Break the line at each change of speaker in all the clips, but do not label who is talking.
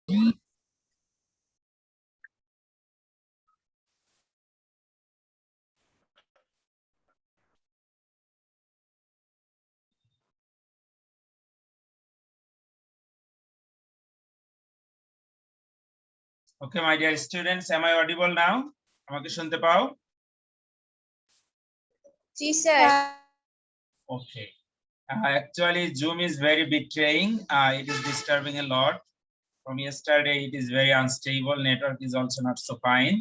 Okay, my dear students, am I audible now? আমাকে শুনতে পাও?
जी sir.
Okay. Actually, Zoom is very betraying. It is disturbing a lot. From yesterday, it is very unstable. Network is also not so fine.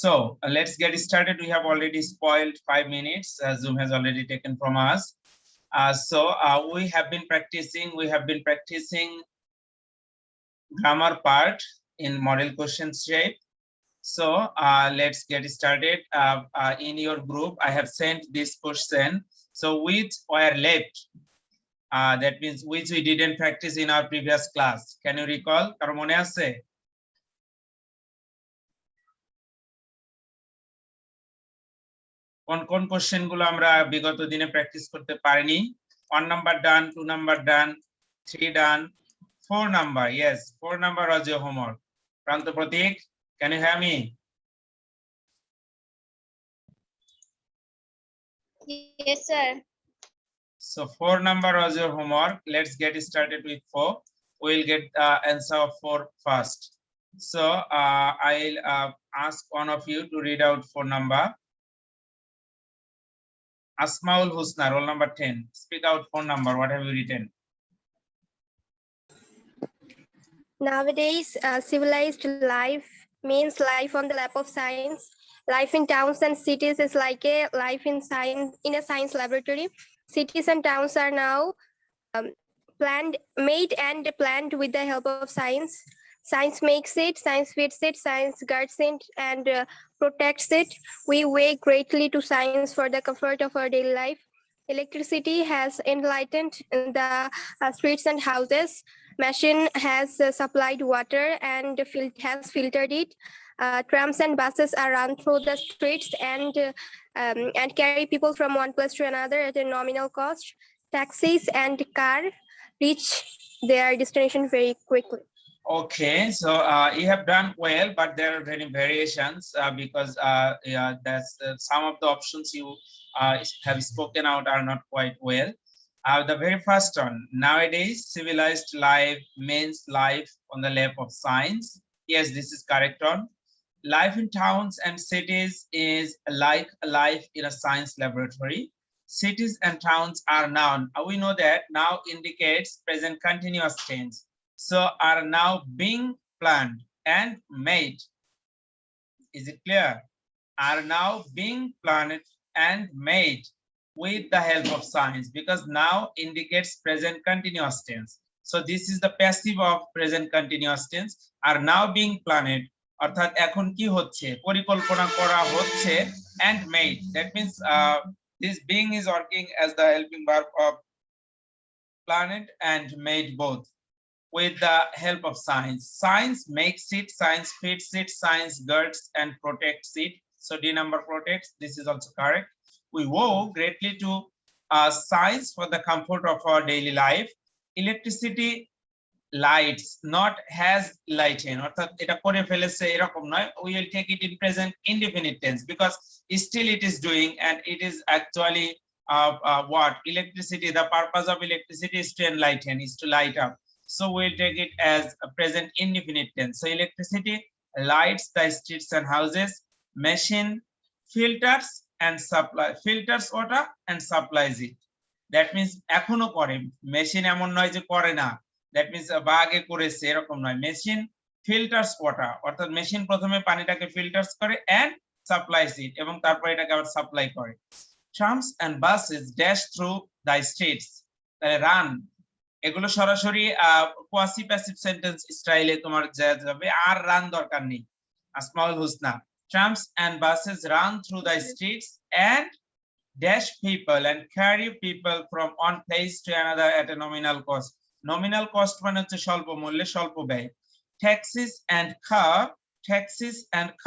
So let's get started. We have already spoiled 5 minutes. Zoom has already taken from us. We have been practicing grammar part in model question shape. So let's get started. In your group, I have sent this question. So which were left? That means which we didn't practice in our previous class. Can you recall? Karo mone ache? কোন question গুলো আমরা বিগত দিনে practice করতে পারিনি? 1 number done, 2 number done, 3 done, 4 number. Yes, 4 number was your homework. Pranto Pratik, can you hear me?
Yes sir.
So 4 number was your homework. Let's get started with 4. We'll get answer of 4 first. So I'll ask one of you to read out 4 number. Asmaul Husna, roll number 10. Speak out 4 number. What have you written?
Nowadays, civilized life means life on the lap of science. Life in towns and cities is like a life in a science laboratory. Cities and towns are now made and planned with the help of science. Science makes it, science feeds it, science guards it and protects it. We weigh greatly to science for the comfort of our daily life. Electricity has enlightened the streets and houses. Machine has supplied water and has filtered it. Trams and buses are run through the streets and carry people from one place to another at a nominal cost. Taxis and car reach their destination very quickly.
Okay, so you have done well, but there are many variations because that's some of the options you have spoken out are not quite well. The very first one, nowadays civilized life means life on the lap of science. Yes, this is correct one. Life in towns and cities is like life in a science laboratory. Cities and towns are noun. We know that now indicates present continuous tense. So are now being planned and made. Is it clear? Are now being planned and made with the help of science, because now indicates present continuous tense. So this is the passive of present continuous tense. Are now being planned, অর্থাৎ এখন কি হচ্ছে, পরিকল্পনা করা হচ্ছে, and made. That means this being is working as the helping verb of planned and made both with the help of science. Science makes it, science feeds it, science guards and protects it. So D number protects, this is also correct. We owe greatly to science for the comfort of our daily life. Electricity lights, not has lighten, অর্থাৎ এটা করে ফেলেছে এরকম নয়. We will take it in present indefinite tense because still it is doing, and it is actually what electricity, the purpose of electricity is to enlighten, is to light up. So we'll take it as a present indefinite tense. So electricity lights the streets and houses. Machine filters and filters water and supplies it. That means এখনো করে, machine এমন নয় যে করে না। That means বাগে করেছে এরকম নয়। মেশিন filters water, অর্থাৎ মেশিন প্রথমে পানিটাকে ফিল্টার্স করে and supplies it, এবং তারপর এটাকে আবার সাপ্লাই করে। Trams and buses dash through the streets. Run, এগুলো সরাসরি কোয়াসি প্যাসিভ সেন্টেন্স স্টাইলে তোমার যাবে, আর রান দরকার নেই। Asmaul Husna, trams and buses run through the streets and dash people and carry people from one place to another at a nominal cost. Nominal cost মানে হচ্ছে স্বল্প মূল্যে, স্বল্প ব্যয়। Taxis and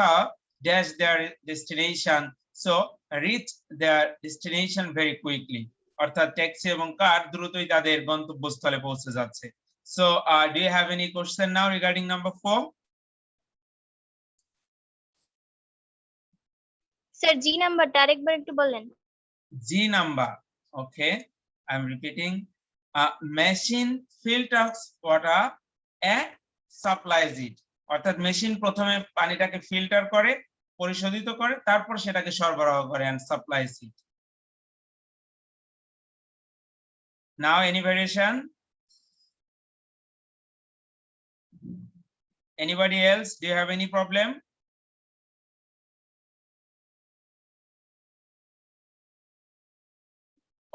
car dash their destination, so reach their destination very quickly. অর্থাৎ taxi এবং car দ্রুতই তাদের গন্তব্যস্থলে পৌঁছে যাচ্ছে। So do you have any question now regarding number 4?
Sir জি নাম্বারটা আরেকবার একটু বলেন।
G number. Okay, I'm repeating. Machine filters water and supplies it. অর্থাৎ মেশিন প্রথমে পানিটাকে ফিল্টার করে, পরিশোধিত করে, তারপর সেটাকে সরবরাহ করে and supplies it. Now any variation? Anybody else? Do you have any problem?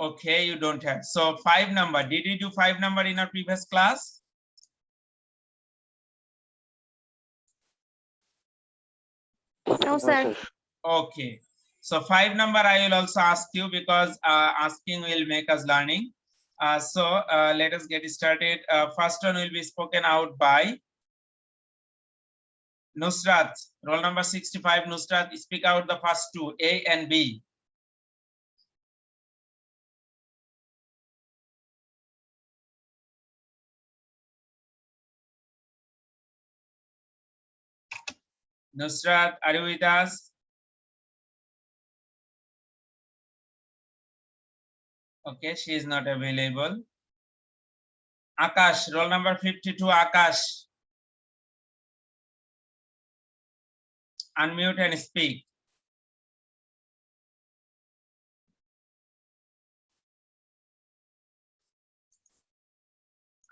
Okay, you don't have. So 5 number. Did you do 5 number in our previous class?
No, sir.
Okay. So 5 number I will also ask you because asking will make us learning. So let us get started. First one will be spoken out by Nusrat. Roll number 65. Nusrat, speak out the first two, A and B. Nusrat, are you with us? Okay, she is not available. Akash, roll number 52, Akash. Unmute and speak.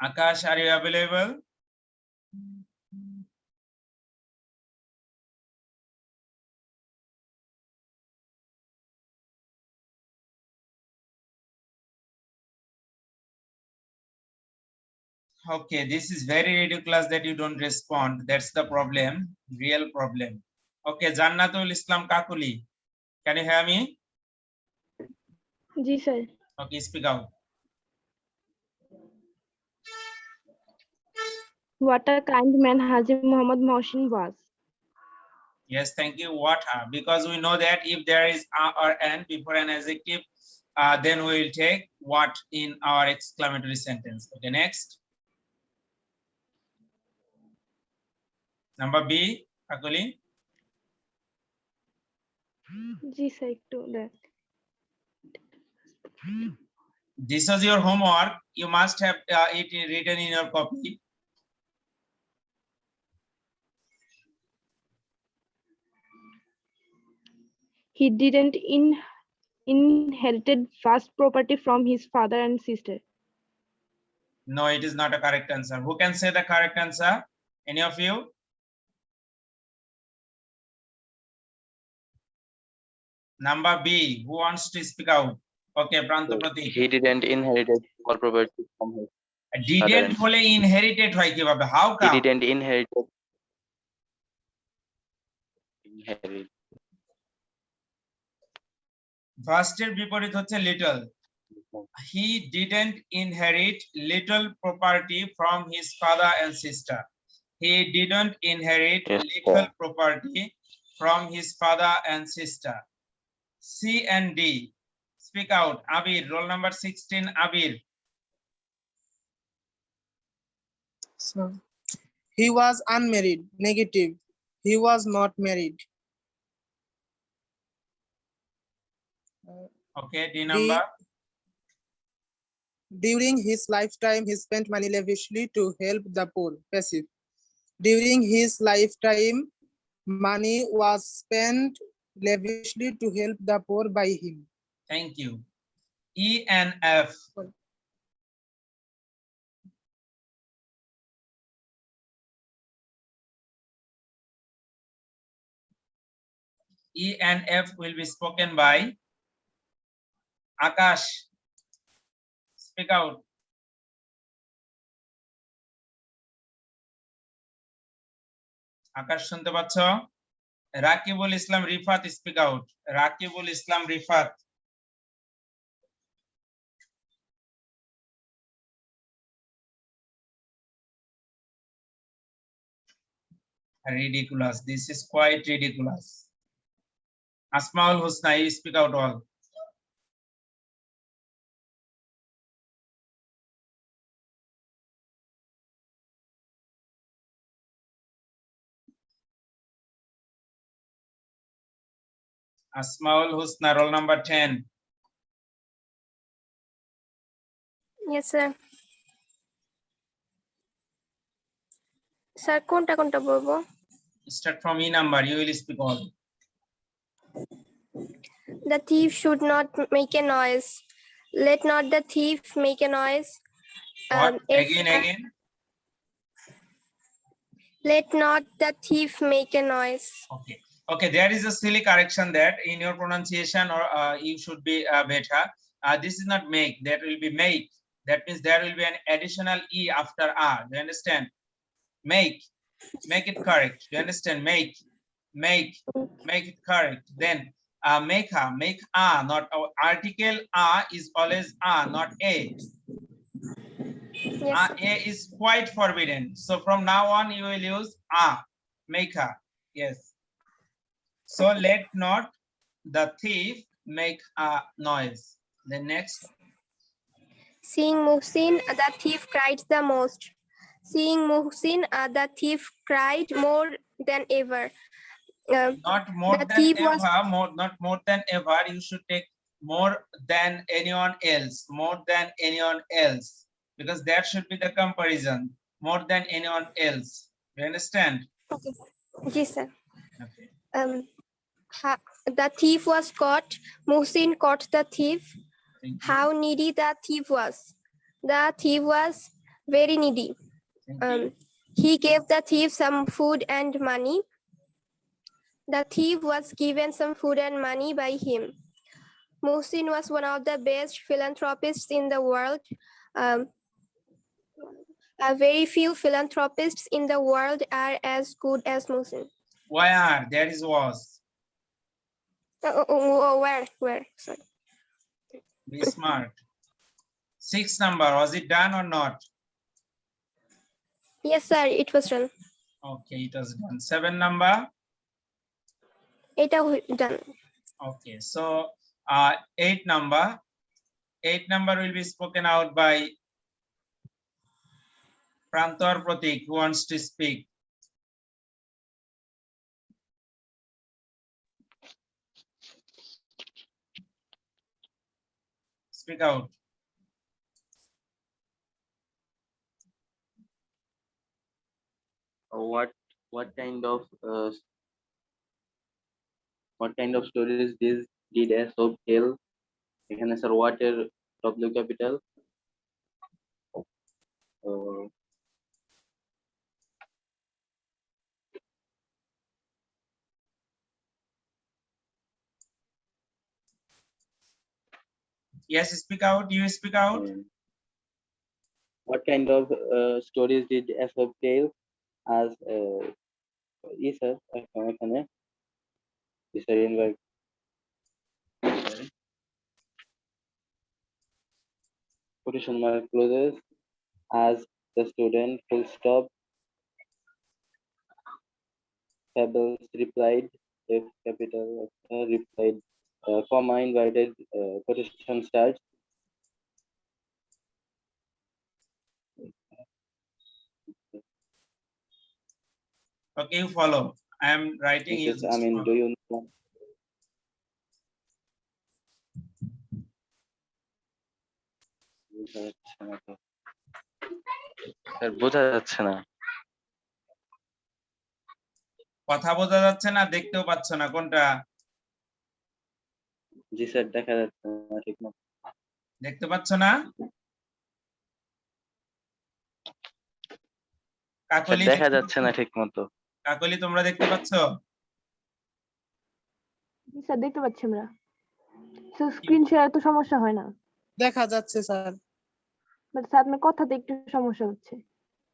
Akash, are you available? Okay, this is very ridiculous that you don't respond. That's the problem, real problem. Okay, Jannatul Islam Kakuli, can you hear me?
जी sir.
Okay, speak out.
What a kind man Haji Muhammad Mohsin was.
Yes, thank you. What? Because we know that if there is a or an before an adjective, then we will take what in our exclamatory sentence. Okay, next. Number B, Kakuli.
Ji sir एक तो that.
This was your homework. You must have it written in your copy.
He didn't inherited vast property from his father and sister.
No, it is not a correct answer. Who can say the correct answer? Any of you? Number B, who wants to speak out? Okay, Pranto Pratik.
He didn't inherit all property from his
Didn't হলে inherited হয় কিভাবে? How
he
come?
didn't inherit
First এর বিপরীত হচ্ছে little. He didn't inherit little property from his father and sister. He didn't inherit
Yes,
little
sir.
property from his father and sister. C and D. Speak out. Abir, roll number 16, Abir.
So, he was unmarried. Negative. He was not married.
Okay, D number.
During his lifetime, he spent money lavishly to help the poor. Passive. During his lifetime, money was spent lavishly to help the poor by him.
Thank you. E and F. E and F will be spoken by Akash. Speak out. Akash শুনতে পাচ্ছ? Rakibul Islam Rifat, speak out. Rakibul Islam Rifat. Ridiculous. This is quite ridiculous. Asmaul Husna, you speak out all. Asmaul Husna, roll number 10.
Yes, sir. Sir, কোনটা কোনটা বলবো?
Start from E number. You will speak all.
The thief should not make a noise. Let not the thief make a noise.
What?
If
Again.
let not the thief make a noise.
Okay. Okay, there is a silly correction that in your pronunciation, or you should be better. This is not make, that will be make. That means there will be an additional E after R. Do you understand? Make it correct. Do you understand? Make it correct. Then make a, not article a is always a, not a.
Yes, sir.
A is quite forbidden. So from now on, you will use a, make a. Yes. So let not the thief make a noise. The next.
Seeing Muhsin, the thief cried the most. Seeing Muhsin, the thief cried more than ever.
Not more
The
than
thief
ever,
was-
not more than ever. You should take more than anyone else, more than anyone else, because that should be the comparison. More than anyone else. You understand?
Okay. Yes, sir.
Okay.
The thief was caught. Muhsin caught the thief.
Thank you.
How needy the thief was. The thief was very needy.
Thank you.
He gave the thief some food and money. The thief was given some food and money by him. Muhsin was one of the best philanthropists in the world. Very few philanthropists in the world are as good as Muhsin.
Why are? There is was.
Where? Sorry.
Be smart. 6 number, was it done or not?
Yes, sir, it was done.
Okay, it was done. 7 number.
It was done.
Okay, so 8 number. 8 number will be spoken out by Prantor Pratik, who wants to speak. Speak out.
What kind of stories did Aesop tell? এখানে sir what এর W capital
Yes, speak out. You speak out.
what kind of stories did Aesop tell as yes sir এখানে invite quotation mark closes as the student full stop Fables replied if capital replied comma invited quotation starts
Okay, you follow. I am writing. You
I
just
mean
follow.
do you know sir বোঝা যাচ্ছে না
কথা বোঝা যাচ্ছে না, দেখতেও পাচ্ছ না, কোনটা?
জি স্যার দেখা যাচ্ছে না ঠিক না
দেখতে পাচ্ছ না? কাকলি
দেখা যাচ্ছে না ঠিক মতো
কাকলি তোমরা দেখতে পাচ্ছ?
জি স্যার দেখতে পাচ্ছি আমরা স্যার স্ক্রিন শেয়ার তো সমস্যা হয় না
দেখা যাচ্ছে স্যার।
বাট স্যার আপনার কথাতে একটু সমস্যা হচ্ছে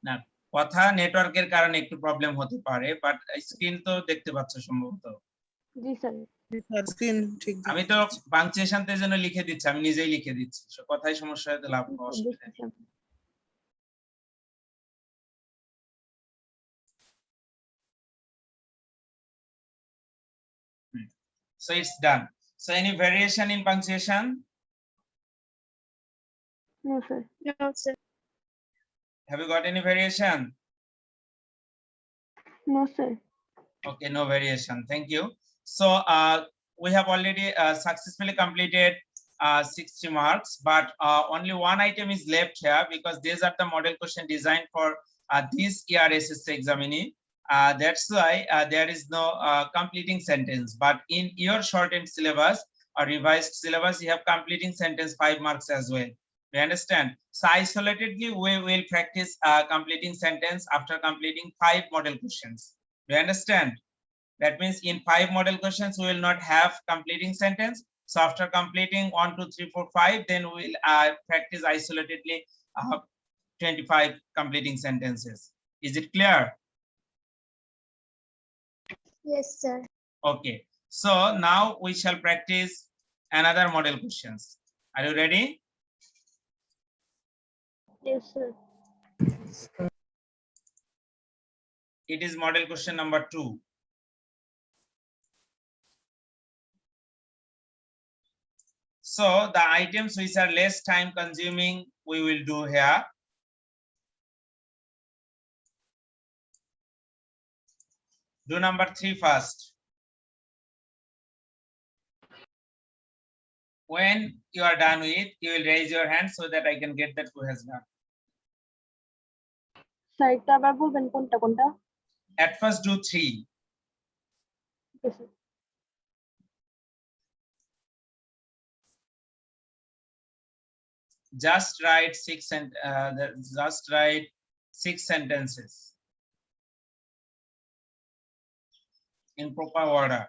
না, কথা নেটওয়ার্কের কারণে একটু প্রবলেম হতে পারে, বাট স্ক্রিন তো দেখতে পাচ্ছ সম্ভবত।
জি স্যার
স্ক্রিন ঠিক
আমি তো পাংচুয়েশনের জন্য লিখে দিচ্ছি, আমি নিজেই লিখে দিচ্ছি, কথাই সমস্যা হতে লাভ অসুবিধা নেই। So it's done. So any variation in punctuation?
No sir
No, sir.
Have you got any variation?
No sir
Okay, no variation. Thank you. So we have already successfully completed 60 marks, but only one item is left here because these are the model question designed for this year SSC examinee. That's why there is no completing sentence, but in your shortened syllabus or revised syllabus, you have completing sentence 5 marks as well. You understand? So isolatedly, we will practice completing sentence after completing 5 model questions. You understand? That means in 5 model questions, we will not have completing sentence. So after completing 1, 2, 3, 4, 5, then we will practice isolatedly 25 completing sentences. Is it clear?
Yes, sir.
Okay. So now we shall practice another model questions. Are you ready?
Yes, sir.
It is model question number 2. So the items which are less time consuming, we will do here. Do number 3 first. When you are done with, you will raise your hand so that I can get that who has done.
Sir একটু আবার বলবেন কোনটা কোনটা?
At first do 3.
Okay, sir.
Just write 6 and just write 6 sentences in proper order.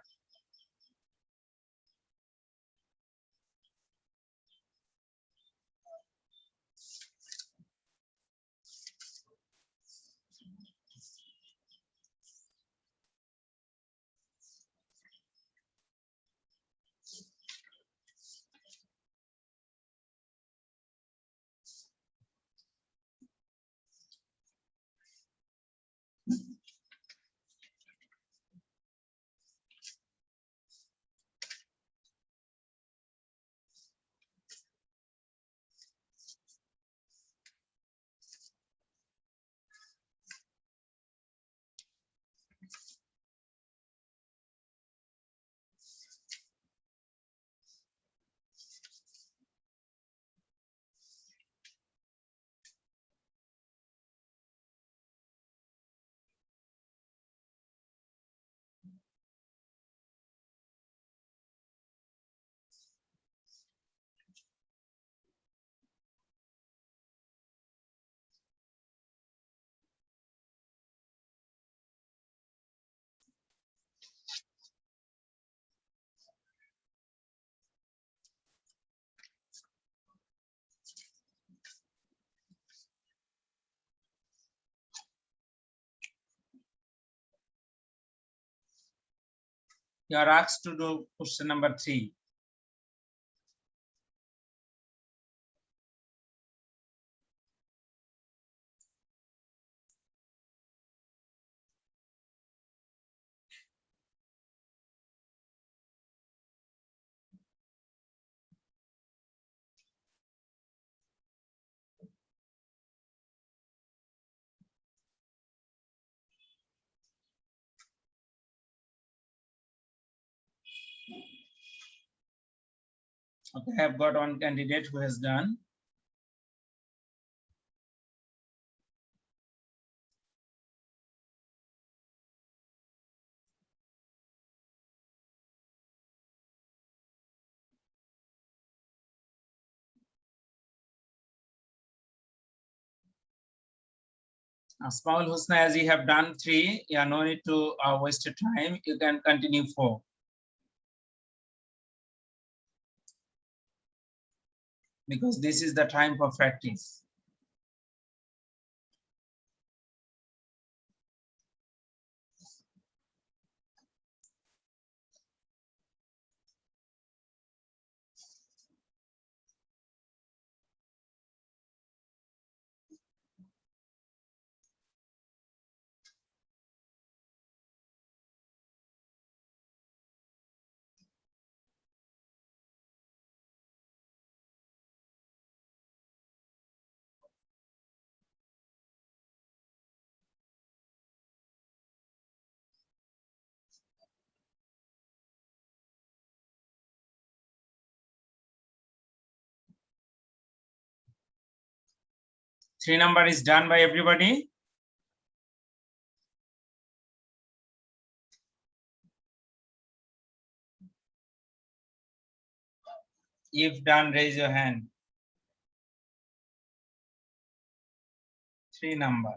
You are asked to do question number 3. Okay, I have got one candidate who has done. Asmaul Husna, as you have done 3, you no need to waste your time. You can continue 4. Because this is the time for practice. 3 number is done by everybody. If done, raise your hand. 3 number.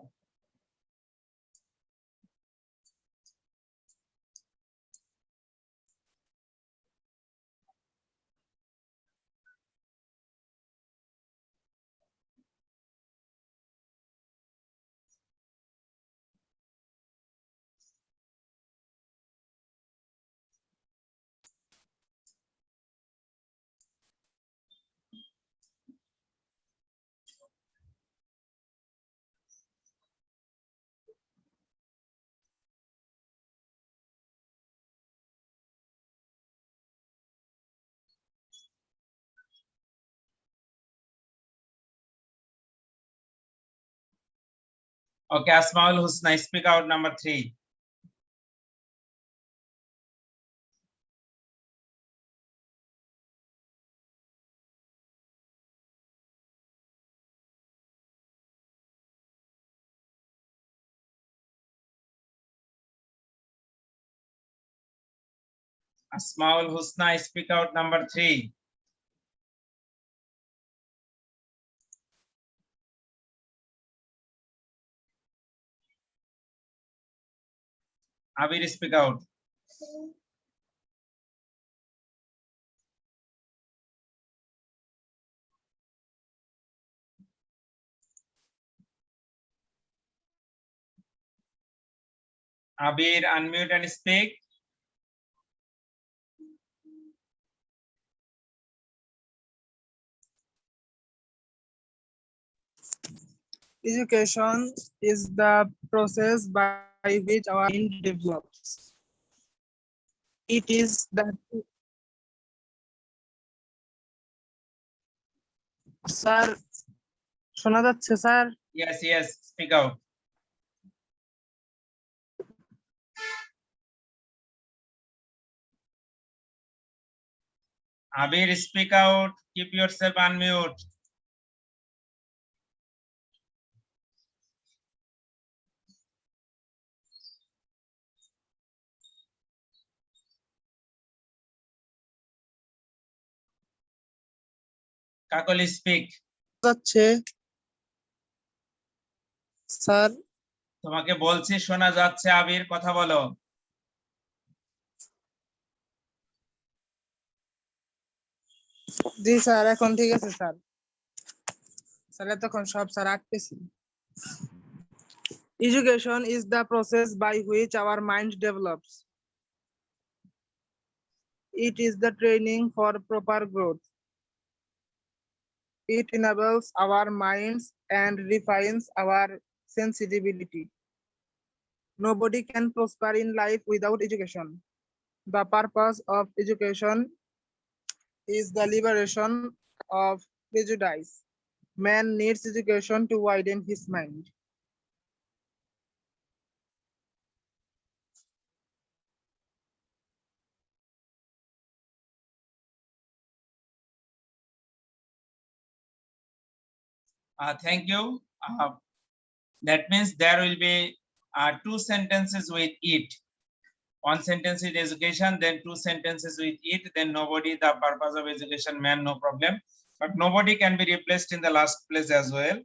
Okay, Asmaul Husna, speak out number 3. Asmaul Husna, speak out number 3. Abir, speak out. Abir, unmute and speak.
Education is the process by which our mind develops. It is the sir শোনা যাচ্ছে sir?
Yes, yes, speak out. Abir, speak out. Keep yourself unmute. Kakoli, speak.
যাচ্ছে sir?
তোমাকে বলছি শোনা যাচ্ছে। আবির, কথা বলো।
জি sir, এখন ঠিক আছে স্যার। স্যার এতক্ষণ সব sir আটকেছি। Education is the process by which our mind develops. It is the training for proper growth. It enables our minds and refines our sensitivity. Nobody can prosper in life without education. The purpose of education is the liberation of prejudice. Man needs education to widen his mind.
Thank you. That means there will be 2 sentences with it. 1 sentence with education, then 2 sentences with it, then nobody, the purpose of education, man, no problem. But nobody can be replaced in the last place as well.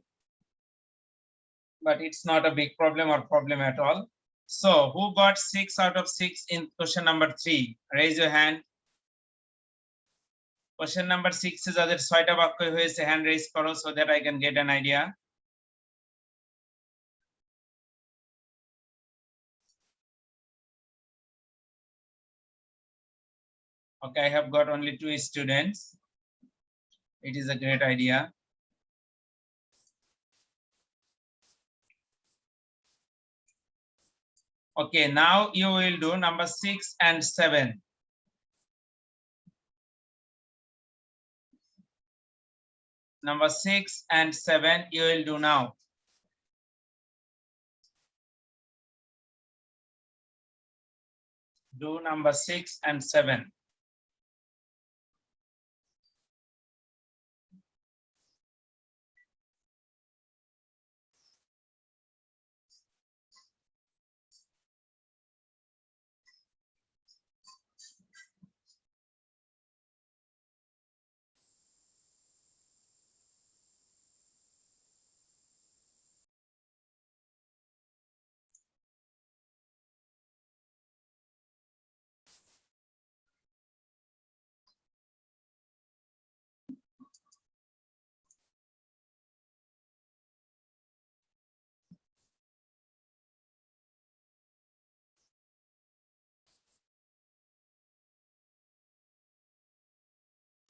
But it's not a big problem or problem at all. So who got 6 out of 6 in question number 3? Raise your hand. Question number 6 is other ছয়টা বাক্য হয়েছে, hand raise করো so that I can get an idea. Okay, I have got only 2 students. It is a great idea. Okay, now you will do number 6 and 7. Number 6 and 7 you will do now. Do number 6 and 7.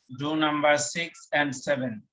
Do number 6 and 7.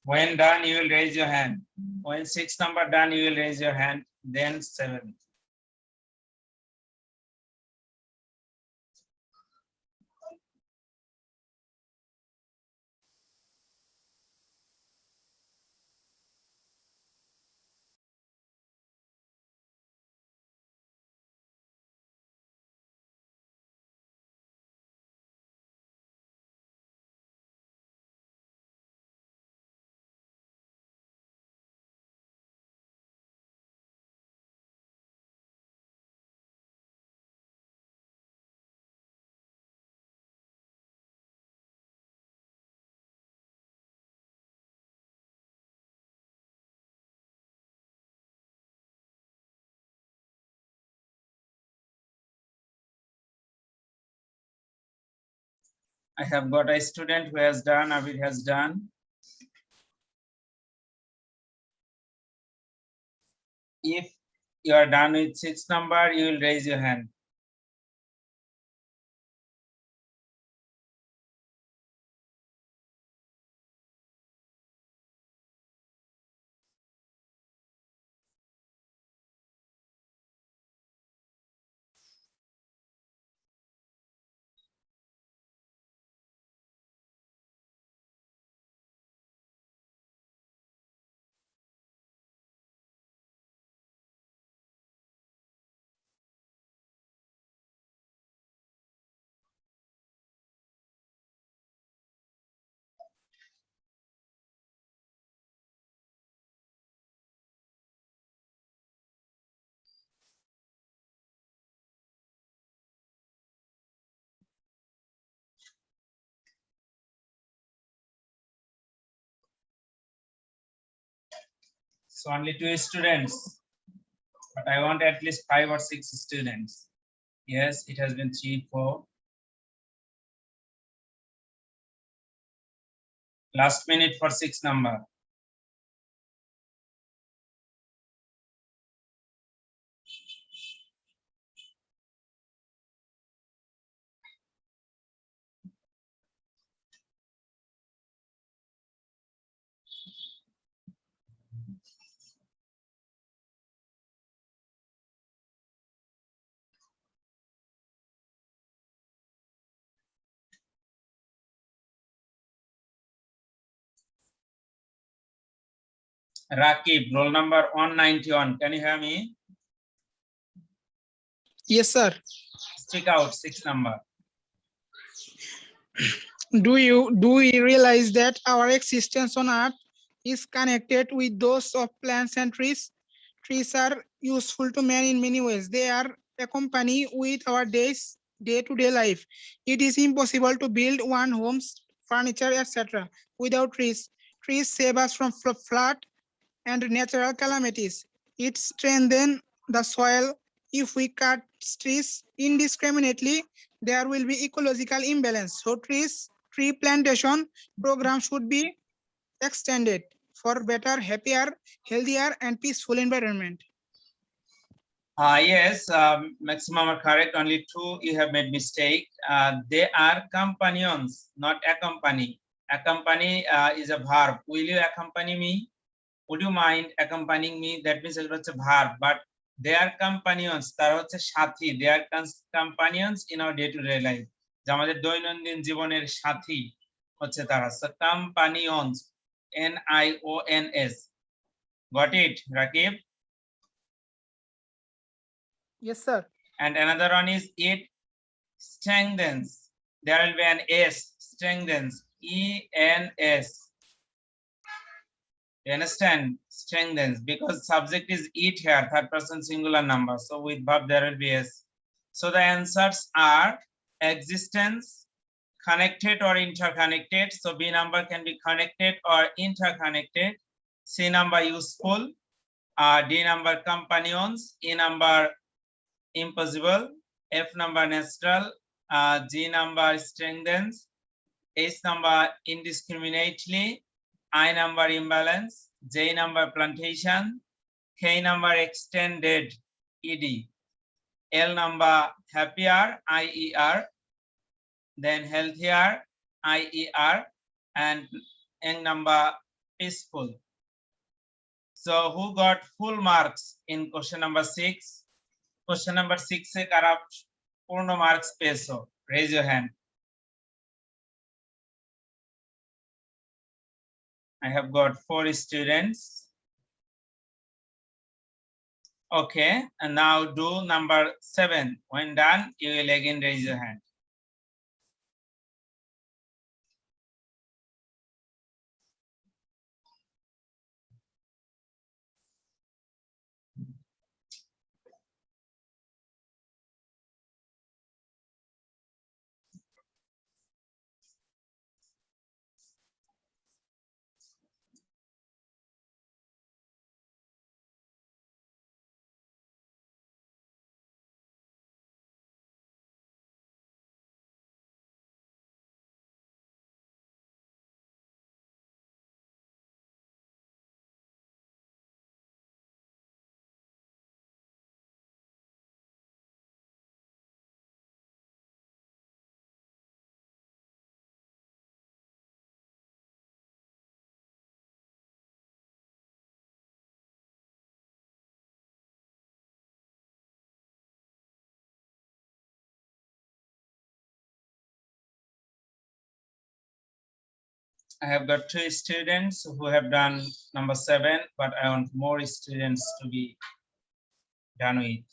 When done, you will raise your hand. When 6 number done, you will raise your hand, then 7. I have got a student who has done, Abid has done. If you are done with 6 number, you will raise your hand. So only 2 students, but I want at least 5 or 6 students. Yes, it has been 3, 4. Last minute for 6 number. Rakib, roll number 191. Can you hear me?
Yes, sir.
Speak out, 6 number.
Do we realize that our existence on Earth is connected with those of plants and trees? Trees are useful to man in many ways. They are accompany with our day-to-day life. It is impossible to build one homes, furniture, etc. without trees. Trees save us from flood and natural calamities. It strengthens the soil. If we cut trees indiscriminately, there will be ecological imbalance. So tree plantation program should be extended for better, happier, healthier, and peaceful environment.
Yes, maximum are correct. Only two you have made mistake. They are companions, not accompany. Accompany is a verb. Will you accompany me? Would you mind accompanying me? That means it's a verb. But they are companions. তারা হচ্ছে সাথী. They are companions in our day-to-day life. যে আমাদের দৈনন্দিন জীবনের সাথী হচ্ছে তারা। So companions, N-I-O-N-S. Got it, Rakib?
Yes, sir.
And another one is it strengthens. There will be an S, strengthens, E-N-S. You understand? Strengthens, because subject is it here, third person singular number. So with verb there will be S. So the answers are existence, connected or interconnected. So B number can be connected or interconnected. C number useful. D number companions. E number impossible. F number natural. G number strengthens. H number indiscriminately. I number imbalance. J number plantation. K number extended, ED. L number happier, IER. Then healthier, IER. And N number peaceful. So who got full marks in question number 6? Question number 6 se kara purno marks peso? Raise your hand. I have got 4 students. Okay, and now do number 7. When done, you will again raise your hand. I have got 2 students who have done number 7, but I want more students to be done with.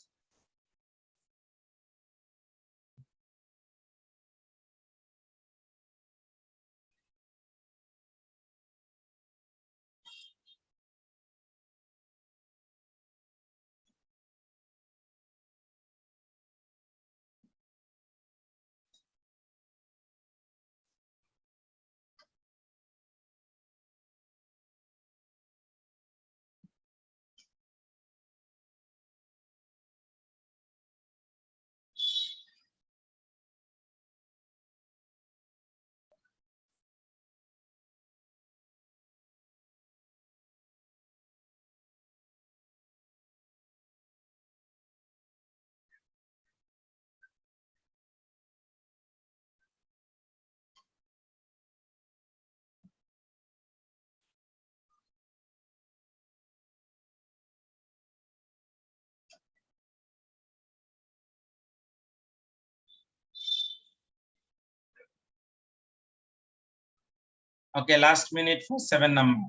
Okay, last minute for 7 number.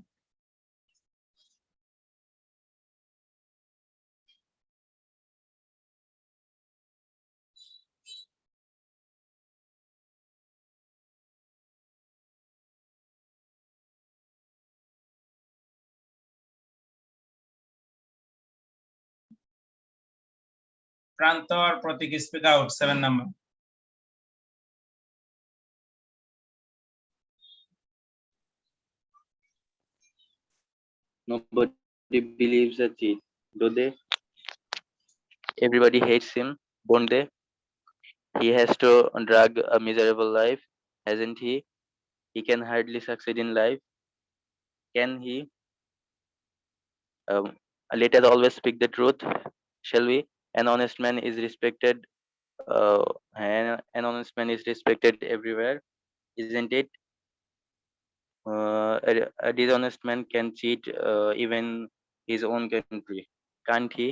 Prantor Pratik, speak out, 7 number.
Nobody believes a cheat, do they? Everybody hates him, won't they? He has to drag a miserable life, hasn't he? He can hardly succeed in life, can he? Let us always speak the truth, shall we? An honest man is respected. An honest man is respected everywhere, isn't it? A dishonest man can cheat even his own country, can't he?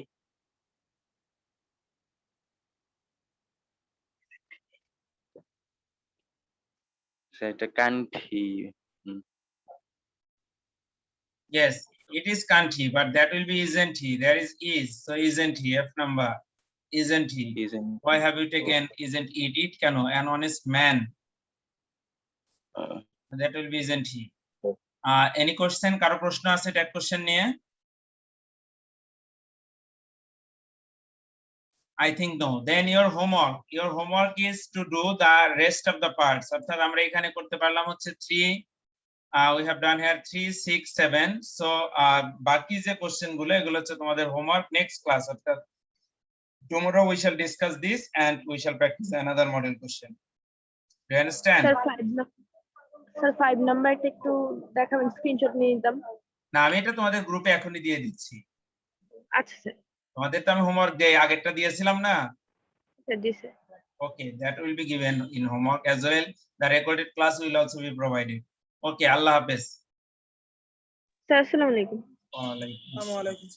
Can't he? Hmm.
Yes, it is can't he, but that will be isn't he. There is, so isn't he? F number, isn't he?
Isn't
Why
he?
have you taken isn't it? It cano, an honest man.
Uh,
That will be isn't he?
Okay.
Any question? কারো প্রশ্ন আছে tag question নিয়ে? I think no. Then your homework is to do the rest of the parts. অর্থাৎ আমরা এখানে করতে পারলাম হচ্ছে 3, we have done here 3, 6, 7. So বাকি যে কোশ্চেন গুলো এগুলো হচ্ছে তোমাদের হোমওয়ার্ক নেক্সট ক্লাস। অর্থাৎ tomorrow we shall discuss this and we shall practice another model question. Do you understand?
Sir 5 নাম্বারটা একটু দেখাবেন, স্ক্রিনশট নিয়ে নিতাম।
না, আমি এটা তোমাদের গ্রুপে এখনই দিয়ে দিচ্ছি।
আচ্ছা স্যার,
তোমাদের তো আমি হোমওয়ার্ক দেই, আগেরটা দিয়েছিলাম না?
Sir G sir.
Okay, that will be given in homework as well. The recorded class will also be provided. Okay, Allah Hafiz.
Sir আসসালামু আলাইকুম।
Walaikum
Assalamu alaikum.